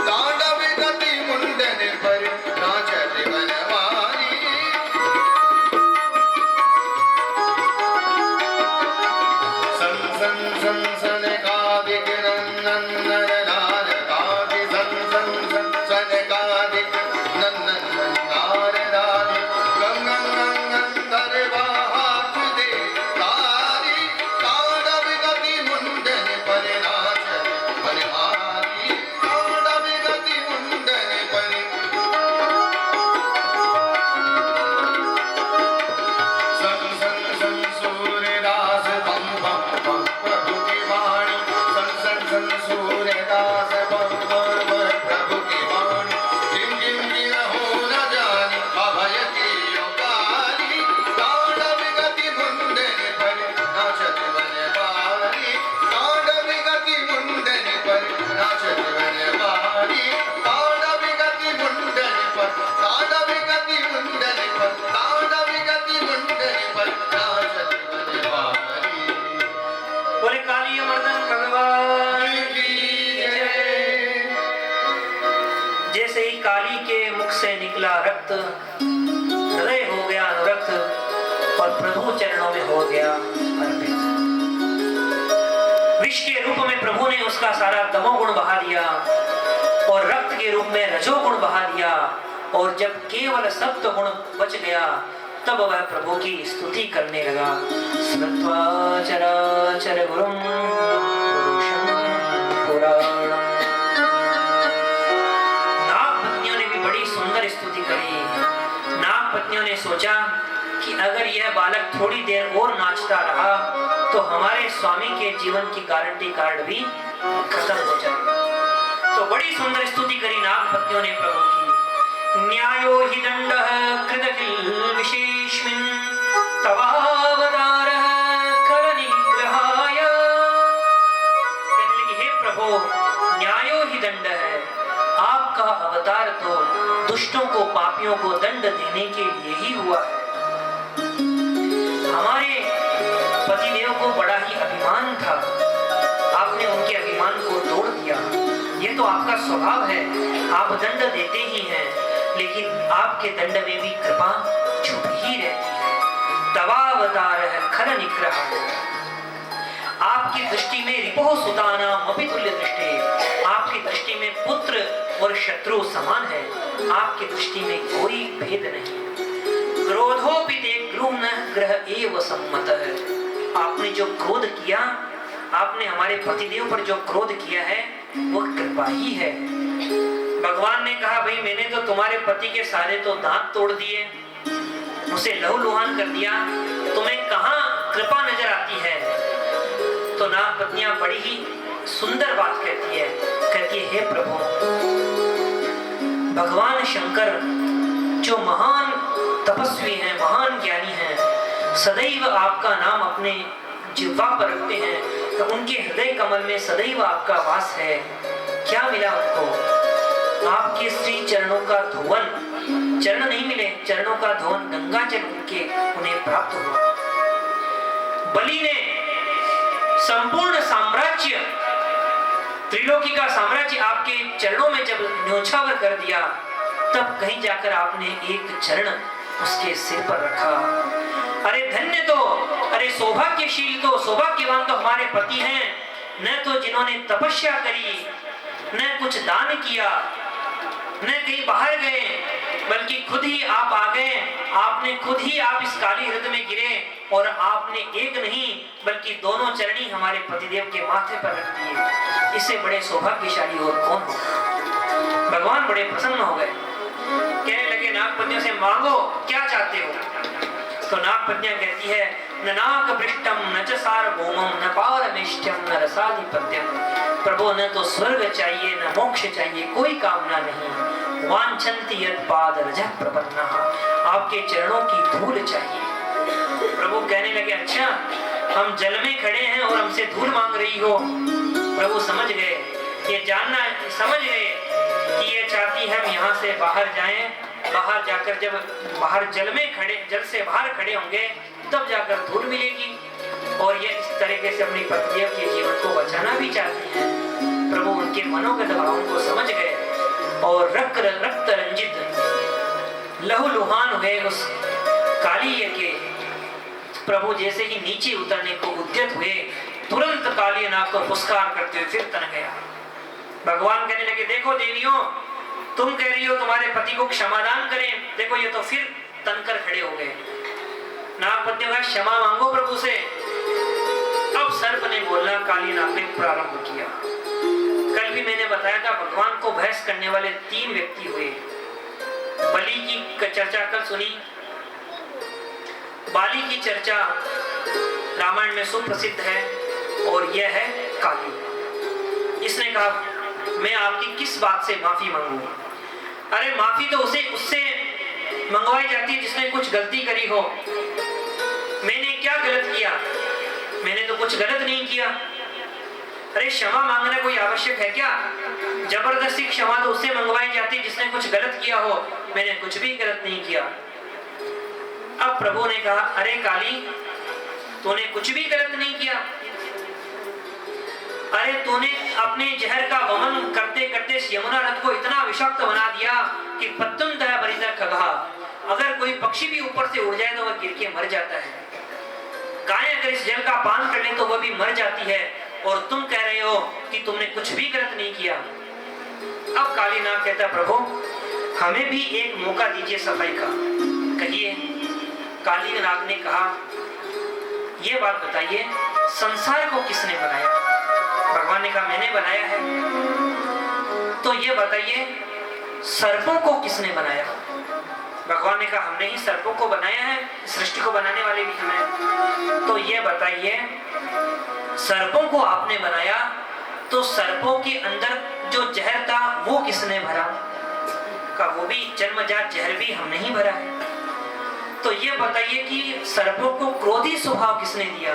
S2: तांडव गति मुंडन पर नाचत वनमाली। सन सन सन सन कादिक नंदन नर नार कादि सन सन सन सन कादिक
S1: गया रक्त, हृदय हो गया अनुरक्त और प्रभु चरणों में हो गया अर्पित। विष के रूप में प्रभु ने उसका सारा तमोगुण बहा दिया और रक्त के रूप में रजोगुण बहा दिया, और जब केवल सत्व गुण बच गया तब वह प्रभु की स्तुति करने लगा। स्मृत्वा चराचर गुरुं पुरुषं पुराणं। नागपत्नियों ने भी बड़ी सुंदर स्तुति करी। नागपत्नियों ने सोचा कि अगर यह बालक थोड़ी देर और नाचता रहा तो हमारे स्वामी के जीवन की गारंटी कार्ड भी खत्म हो जाएगा। तो बड़ी सुंदर स्तुति करी नागपत्नियों ने प्रभु की। न्यायो हि दंडः कृतकिल विशेषमिन् तवावतारः खलनिग्रहाय। कहने लगी, हे प्रभु, न्यायो ही दंड है, आपका अवतार तो दुष्टों को, पापियों को दंड देने के लिए ही हुआ है। हमारे पतिदेव को बड़ा ही अभिमान था, आपने उनके अभिमान को तोड़ दिया। ये तो आपका स्वभाव है, आप दंड देते ही हैं, लेकिन आपके दंड में भी कृपा छुपी ही रहती है। तवावतार है खल निग्रह। आपकी दृष्टि में रिपोह सुतानाम अपि तुल्य दृष्टि। आपकी दृष्टि में पुत्र और शत्रु समान है, आपकी दृष्टि में कोई भेद नहीं। क्रोधोपिते गृह्ण ग्रह एव सम्मतः। आपने जो क्रोध किया, आपने हमारे पतिदेव पर जो क्रोध किया है वो कृपा ही है। भगवान ने कहा, भाई मैंने तो तुम्हारे पति के सारे तो दांत तोड़ दिए, उसे लहूलुहान कर दिया, तुम्हें कहाँ कृपा नजर आती है? तो नागपत्नियां बड़ी ही सुंदर बात कहती है, हे प्रभु, भगवान शंकर जो महान तपस्वी हैं, महान ज्ञानी हैं, सदैव आपका नाम अपने जिह्वा पर रखते हैं, तो उनके हृदय कमल में सदैव आपका वास है। क्या मिला उनको? आपके श्री चरणों का धोवन, चरण नहीं मिले, चरणों का धोवन गंगा जल उनके उन्हें प्राप्त हुआ। बलि ने संपूर्ण साम्राज्य, त्रिलोकी का साम्राज्य आपके चरणों में जब न्योछावर कर दिया, तब कहीं जाकर आपने एक चरण उसके सिर पर रखा। अरे धन्य तो, अरे सौभाग्यशील तो, सौभाग्यवान तो हमारे पति हैं, न तो जिन्होंने तपस्या करी, न कुछ दान किया, न कहीं बाहर गए, बल्कि खुद ही आप आ गए। आपने खुद ही आप इस काली हृद में गिरे और आपने एक नहीं बल्कि दोनों चरणी हमारे पतिदेव के माथे पर रख दिए। इससे बड़े सौभाग्यशाली और कौन होगा? भगवान बड़े प्रसन्न हो गए, कहने लगे नागपत्नियों से, मांगो क्या चाहते हो? तो नागपत्नियां कहती है, न नाग पृष्ठम न च सार्वभौमम न पारमेष्ठ्यम न रसाधिपत्यम। प्रभु, न तो स्वर्ग चाहिए न मोक्ष चाहिए, कोई कामना नहीं। वांछन्ति यत् पाद रजः प्रपन्नः। आपके चरणों की धूल चाहिए। प्रभु कहने लगे, अच्छा हम जल में खड़े हैं और हमसे धूल मांग रही हो? प्रभु समझ गए, ये जानना समझ गए कि ये चाहती है हम यहाँ से बाहर जाएं, बाहर जाकर जब बाहर जल में खड़े, जल से बाहर खड़े होंगे तब जाकर धूल मिलेगी, और ये इस तरीके से अपनी पतिदेव के जीवन को बचाना भी चाहती है। प्रभु उनके मनोगत भावों को समझ गए और रक्त रंजित लहूलुहान हुए उस कालीय के। प्रभु जैसे ही नीचे उतरने को उद्यत हुए, तुरंत कालीय नाग को पुरस्कार करते हुए फिर तन गया। भगवान कहने लगे, देखो देवियों, तुम कह रही हो तुम्हारे पति को क्षमादान करें, देखो ये तो फिर तनकर खड़े हो गए। नागपत्नियों का क्षमा मांगो प्रभु से। अब सर्प ने बोलना काली नाग ने प्रारंभ किया। कल भी मैंने बताया था, भगवान को बहस करने वाले 3 व्यक्ति हुए। बलि की चर्चा कल सुनी, बाली की चर्चा रामायण में सुप्रसिद्ध है, और यह है काली। इसने कहा, मैं आपकी किस बात से माफी मांगू? अरे माफी तो उससे मंगवाई जाती है जिसने कुछ गलती करी हो। मैंने क्या गलत किया? मैंने तो कुछ गलत नहीं किया। अरे क्षमा मांगना कोई आवश्यक है क्या? जबरदस्ती क्षमा तो उससे मंगवाई जाती है जिसने कुछ गलत किया हो। मैंने कुछ भी गलत नहीं किया। अब प्रभु ने कहा, अरे काली, तूने कुछ भी गलत नहीं किया। अरे तूने अपने जहर का वमन करते करते यमुना रथ को इतना विषाक्त बना दिया कि पत्तुन दया बरिता खगा, अगर कोई पक्षी भी ऊपर से उड़ जाए तो वह गिर के मर जाता है, गाय अगर इस जल का पान कर ले तो वह भी मर जाती है, और तुम कह रहे हो कि तुमने कुछ भी गलत नहीं किया। अब कालीनाग कहता प्रभु हमें भी एक मौका दीजिए सफाई का, कहिए। कालीनाग ने कहा ये बात बताइए संसार को किसने बनाया? भगवान ने कहा मैंने बनाया है। तो ये बताइए सर्पों को किसने बनाया? भगवान ने कहा हमने ही सर्पों को बनाया है, सृष्टि को बनाने वाले भी हमें। तो ये बताइए सर्पों को आपने बनाया तो सर्पों के अंदर जो जहर था वो किसने भरा? का वो भी जन्मजात जहर भी हमने ही भरा है। तो ये बताइए कि सर्पों को क्रोधी स्वभाव किसने दिया?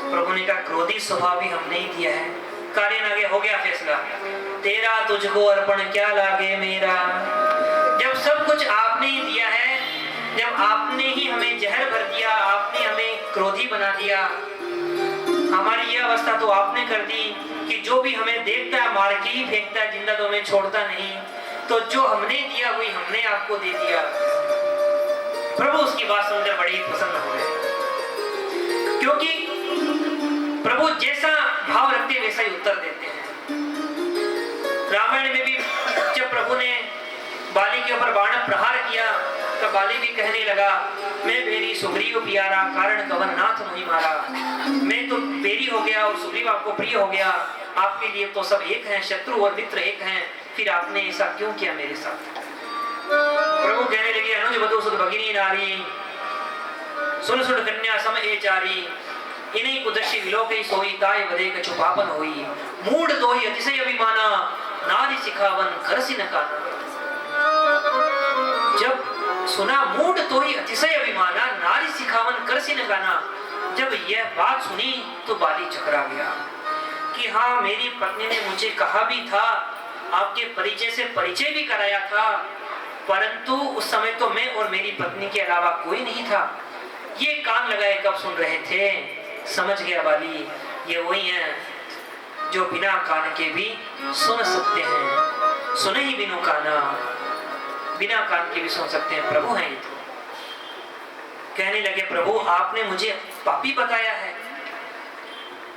S1: प्रभु ने कहा क्रोधी स्वभाव भी हमने ही दिया है। कालीनाग हो गया फैसला, तेरा तुझको अर्पण क्या लागे मेरा। जब सब कुछ आपने ही दिया है, जब आपने ही हमें जहर भर दिया, आपने हमें क्रोधी बना दिया, हमारी यह अवस्था तो आपने कर दी कि जो भी हमें देखता है मार के ही फेंकता है, जिंदा तो हमें छोड़ता नहीं। तो जो हमने दिया वही हमने आपको दे दिया। प्रभु उसकी बात सुनकर बड़ी प्रसन्न हो गए, क्योंकि प्रभु जैसा भाव रखते वैसा ही उत्तर देते हैं। रामायण में भी जब प्रभु ने बाली के ऊपर बाण प्रहार किया तो बाली भी कहने लगा मैं बेरी सुग्रीव प्यारा कारण कवन नाथ नहीं मारा। मैं तो बेरी हो गया और सुग्रीव आपको प्रिय हो गया, आपके लिए तो सब एक हैं, शत्रु और मित्र एक हैं, फिर आपने ऐसा क्यों किया मेरे साथ? प्रभु कहने लगे अनुज बधु सुत भगिनी नारी सुन सुन कन्या सम ए चारी इन्हीं कुदृष्टि विलोकई सोई ताय बदे कछु पापन होई मूढ़ दोई अतिशय अभिमाना नारी सिखावन करसी न काना। जब सुना मूढ़ दोई अतिशय अभिमाना नारी सिखावन करसी न काना, जब यह बात सुनी तो बाली चकरा गया कि हाँ मेरी पत्नी ने मुझे कहा भी था, आपके परिचय से परिचय भी कराया था, परंतु उस समय तो मैं और मेरी पत्नी के अलावा कोई नहीं था। ये कान लगाए कब सुन रहे थे? समझ गया बाली ये वही हैं जो बिना कान के भी सुन सकते हैं, सुने ही बिनु काना, बिना कान के भी सुन सकते हैं, प्रभु हैं ये। तो कहने लगे प्रभु आपने मुझे पापी बताया है,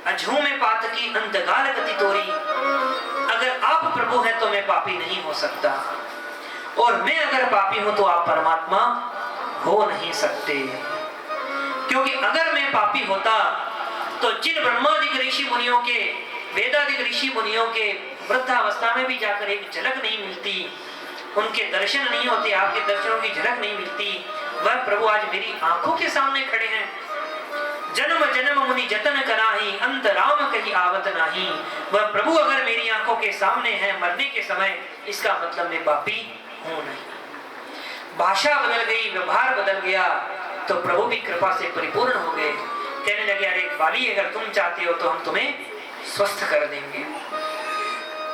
S1: अझू में पात की अंतगाल गति तोरी, अगर आप प्रभु हैं तो मैं पापी नहीं हो सकता, और मैं अगर पापी हूं तो आप परमात्मा हो नहीं सकते। क्योंकि अगर मैं पापी होता तो जिन ब्रह्मादिक ऋषि मुनियों के, वेदादिक ऋषि मुनियों के वृद्धावस्था में भी जाकर एक झलक नहीं मिलती, उनके दर्शन नहीं होते, आपके दर्शनों की झलक नहीं मिलती, वह प्रभु आज मेरी आंखों के सामने खड़े हैं। जन्म जन्म मुनि जतन कराही अंत राम कहीं आवत नाही। वह प्रभु अगर मेरी आंखों के सामने है मरने के समय, इसका मतलब मैं पापी हूं नहीं। भाषा बदल गई, व्यवहार बदल गया, तो प्रभु भी कृपा से परिपूर्ण हो गए। कहने लगे अरे बाली अगर तुम चाहते हो तो हम तुम्हें स्वस्थ कर देंगे।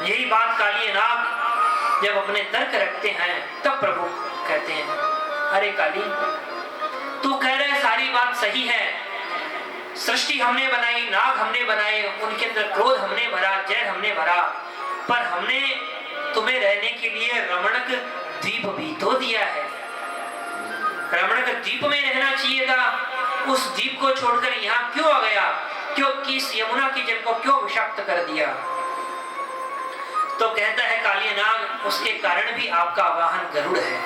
S1: यही बात कालीनाग जब अपने तर्क रखते हैं तब प्रभु कहते हैं अरे काली तू कह रहे सारी बात सही है, सृष्टि हमने बनाई, नाग हमने बनाए, उनके अंदर क्रोध हमने भरा, जहर हमने भरा, पर हमने तुम्हें रहने के लिए रमणक द्वीप भी तो दिया है। रमणक द्वीप में रहना चाहिए था, उस द्वीप को छोड़कर यहाँ क्यों आ गया? क्योंकि इस यमुना की जल को क्यों विषाक्त कर दिया? तो कहता है कालीनाग उसके कारण भी आपका वाहन गरुड़ है।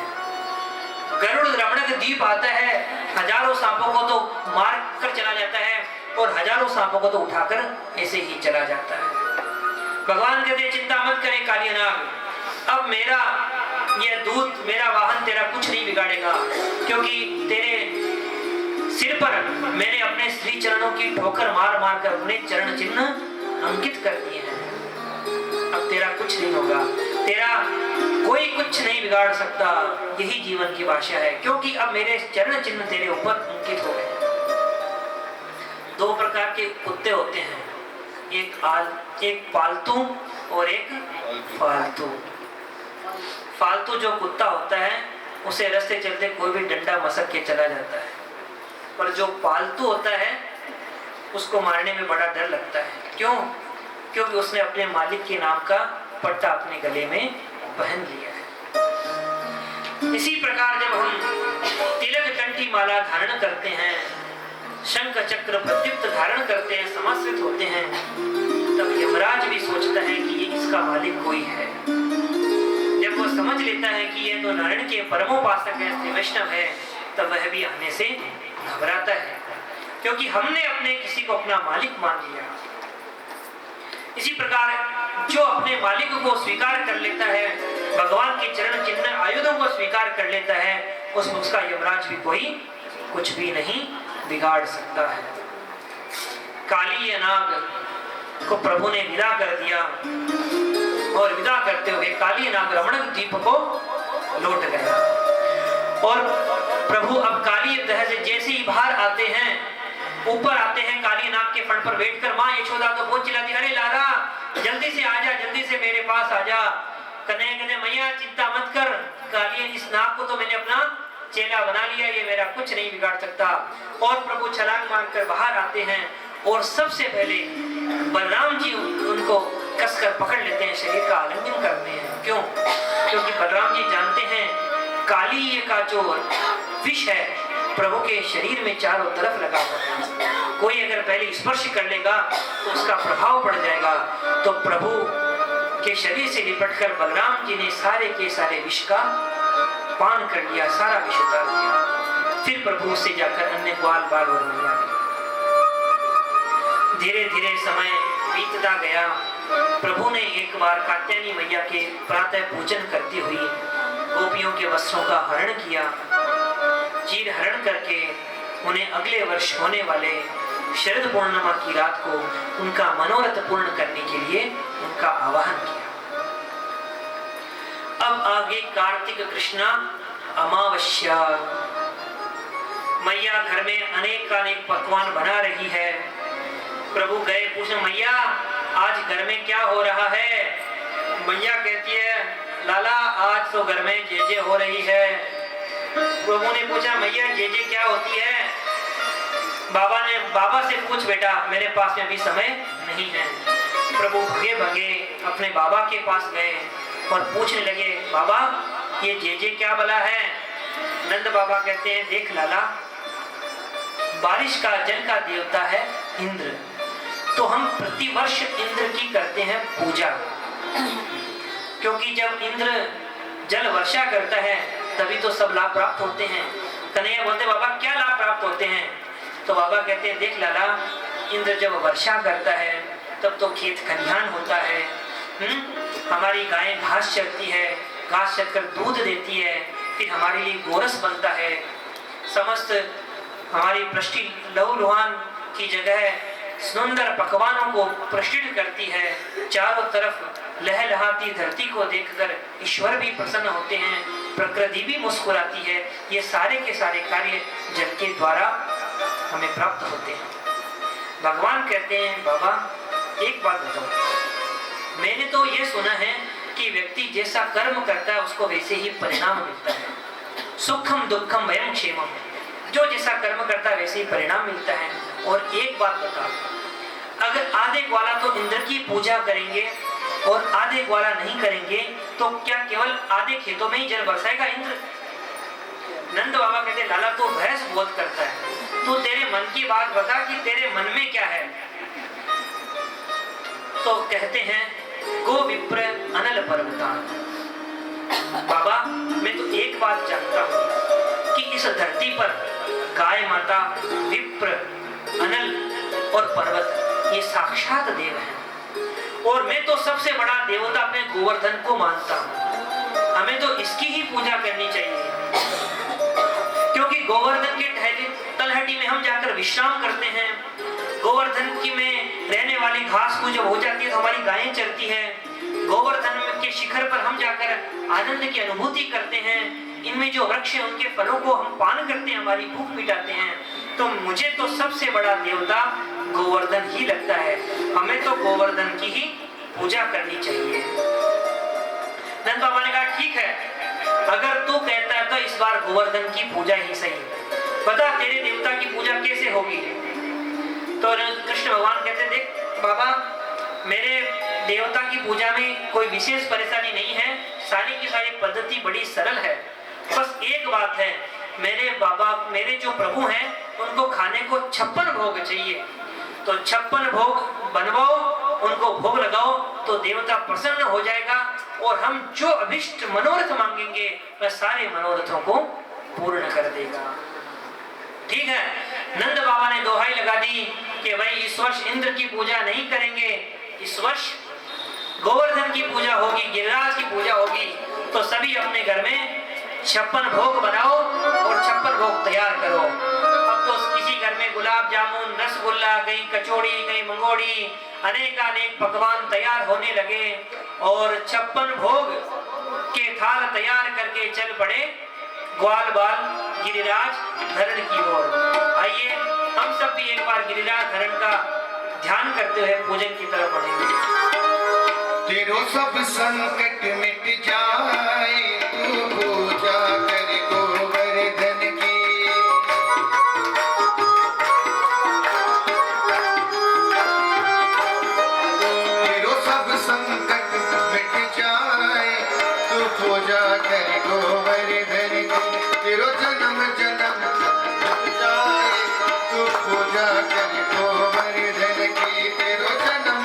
S1: गरुड़ रमणक द्वीप आता है, हजारों सांपों को तो मार कर चला जाता है और हजारों सांपों को तो उठाकर ऐसे ही चला जाता है। भगवान कहते चिंता मत करे कालीनाग, अब मेरा यह दूत, मेरा वाहन तेरा कुछ नहीं बिगाड़ेगा, क्योंकि तेरे सिर पर मैंने अपने श्री चरणों की ठोकर मार मार कर अपने चरण चिन्ह अंकित कर दिए हैं। अब तेरा कुछ नहीं होगा, तेरा कोई कुछ नहीं बिगाड़ सकता, यही जीवन की भाषा है, क्योंकि अब मेरे चरण चिन्ह तेरे ऊपर अंकित हो गए। दो प्रकार के कुत्ते होते हैं, एक पालतू और एक फालतू। फालतू जो कुत्ता होता है उसे रास्ते चलते कोई भी डंडा मसक के चला जाता है, पर जो पालतू होता है उसको मारने में बड़ा डर लगता है। क्यों? क्योंकि उसने अपने मालिक के नाम का पट्टा अपने गले में पहन लिया है। इसी प्रकार जब हम तिलक कंठी माला धारण करते हैं, शंख चक्र प्रदीप्त धारण करते हैं, समाश्रित होते हैं, तब यमराज भी सोचता है कि ये इसका मालिक कोई है। जब वो समझ लेता है कि ये तो नारायण के परमोपासक है, श्री वैष्णव है, तब वह भी आने से घबराता है, क्योंकि हमने अपने किसी को अपना मालिक मान लिया। इसी प्रकार जो अपने मालिक को स्वीकार कर लेता है, भगवान के चरण चिन्ह आयुधों को स्वीकार कर लेता है, उसका यमराज भी कोई कुछ भी नहीं बिगाड़ सकता है। काली नाग को प्रभु ने विदा कर दिया और विदा करते हुए काली नाग रमणक द्वीप को लौट गया। और प्रभु अब काली दह से जैसे ही बाहर आते हैं, ऊपर आते हैं, काली नाग के फण पर बैठकर माँ यशोदा तो बहुत चिल्लाती, अरे लाला जल्दी से आजा, जल्दी से मेरे पास आजा। कन्हैया कहते मैया चिंता मत कर, काली इस नाग को तो मैंने अपना चेला बना लिया, ये मेरा कुछ नहीं बिगाड़ सकता। और प्रभु छलांग मारकर बाहर आते हैं और सबसे पहले बलराम जी उनको कसकर पकड़ लेते हैं, शरीर का आलिंगन करते हैं। क्यों? क्योंकि बलराम जी जानते हैं काली का जो विष है प्रभु के शरीर में चारों तरफ लगा हुआ है, कोई अगर पहले स्पर्श कर लेगा तो उसका प्रभाव पड़ जाएगा। तो प्रभु के शरीर से लिपटकर बलराम जी ने सारे के सारे विष का पान कर लिया, सारा विष उतार दिया। फिर प्रभु से जाकर अन्य ग्वाल बाल और मैया गए। धीरे धीरे समय बीतता गया। प्रभु ने एक बार कात्यायनी मैया के प्रातः पूजन करती हुई गोपियों के वस्त्रों का हरण किया। चीर हरण करके उन्हें अगले वर्ष होने वाले शरद पूर्णिमा की रात को उनका मनोरथ पूर्ण करने के लिए उनका आवाहन किया। अब आगे कार्तिक कृष्णा अमावस्या। मैया घर में अनेक पकवान बना रही है। प्रभु गए पूछने, मैया आज घर में क्या हो रहा है? मैया कहती है, लाला आज तो घर में जे हो रही है। प्रभु ने पूछा, मैया जे क्या होती है? बाबा से पूछ बेटा, मेरे पास में अभी समय नहीं है। प्रभु भगे भगे अपने बाबा के पास गए और पूछने लगे, बाबा ये जे क्या बला है? नंद बाबा कहते हैं, देख लाला, बारिश का जल का देवता है इंद्र, तो हम प्रतिवर्ष इंद्र की करते हैं पूजा, क्योंकि जब इंद्र जल वर्षा करता है तभी तो सब लाभ प्राप्त होते हैं। कन्हैया बोलते, बाबा क्या लाभ प्राप्त होते हैं? तो बाबा कहते हैं, देख लाला, इंद्र जब वर्षा करता है तब तो खेत खलिहान होता है, हमारी गायें घास चरती है, घास चरकर दूध देती है, फिर हमारे लिए गोरस बनता है, समस्त हमारी पृष्टि लहू लुहान की जगह सुंदर पकवानों को प्रष्टित करती है। चारों तरफ लहलहाती धरती को देखकर ईश्वर भी प्रसन्न होते हैं, प्रकृति भी मुस्कुराती है। ये सारे के सारे कार्य जल के द्वारा हमें प्राप्त होते हैं। भगवान कहते हैं, बाबा एक बात बताओ, मैंने तो ये सुना है कि व्यक्ति जैसा कर्म करता है उसको वैसे ही परिणाम मिलता है। सुखम दुखम वयम क्षेमम, जो जैसा कर्म करता है वैसे ही परिणाम मिलता है। और एक बात बता, अगर आधे ग्वाला तो इंद्र की पूजा करेंगे और आधे ग्वाला नहीं करेंगे तो क्या केवल आधे खेतों में ही जल बरसाएगा इंद्र? नंद बाबा कहते, लाला तो बहस बहुत करता है, तू तेरे मन की बात बता कि तेरे मन में क्या है। तो कहते हैं, गो विप्र अनल पर्वतान। बाबा मैं तो एक बात जानता हूँ कि इस धरती पर गाय माता, विप्र, अनल और पर्वत ये साक्षात देव हैं, और मैं तो सबसे बड़ा देवता अपने गोवर्धन को मानता हूँ। हमें तो इसकी ही पूजा करनी चाहिए, क्योंकि गोवर्धन के तलहटी में हम जाकर विश्राम करते हैं। गोवर्धन की में रहने वाली घास को जब हो जाती है तो हमारी गायें चरती है। गोवर्धन के शिखर पर हम जाकर आनंद की अनुभूति करते हैं। इनमें जो वृक्ष है उनके फलों को हम पान करते हैं, हमारी भूख मिटाते हैं। तो मुझे तो सबसे बड़ा देवता गोवर्धन ही लगता है, हमें तो गोवर्धन की ही पूजा करनी चाहिए। नंद बाबा ने कहा, ठीक है, अगर तू कहता है तो इस बार गोवर्धन की पूजा ही सही, बता तेरे देवता की पूजा कैसे होगी? तो कृष्ण भगवान कहते, देख बाबा, मेरे देवता की पूजा में कोई विशेष परेशानी नहीं है, सारी की सारी पद्धति बड़ी सरल है। बस एक बात है, मेरे जो प्रभु हैं उनको खाने को 56 भोग चाहिए, तो 56 भोग बनवाओ, उनको भोग लगाओ तो देवता प्रसन्न हो जाएगा और हम जो अभिष्ट मनोरथ मांगेंगे वह सारे मनोरथों को पूर्ण कर देगा। ठीक है, नंद बाबा ने दोहाई लगा दी कि भाई इस वर्ष इंद्र की पूजा नहीं करेंगे, इस वर्ष गोवर्धन की पूजा होगी, गिरिराज की पूजा होगी, तो सभी अपने घर में 56 भोग बनाओ और 56 भोग तैयार करो। अब तो किसी घर में गुलाब जामुन, रसगुल्ला, कहीं कचौड़ी, कहीं मंगोड़ी, अनेकानेक पकवान तैयार होने लगे और 56 भोग के थाल तैयार करके चल पड़े ग्वाल बाल गिरिराज धरण की ओर। आइए हम सब भी एक बार गिरिराज धरण का ध्यान करते हुए पूजन की तरफ बढ़ेंगे।
S2: तेरो सब संकट मिट जाए, तू पूजा कर गोवर्धन की। तेरो सब संकट मिट जाए, तू पूजा कर गोवर्धन की। तेरो जन्म जन्म मिट जाए, तू पूजा कर गोवर्धन की। तेरो जन्म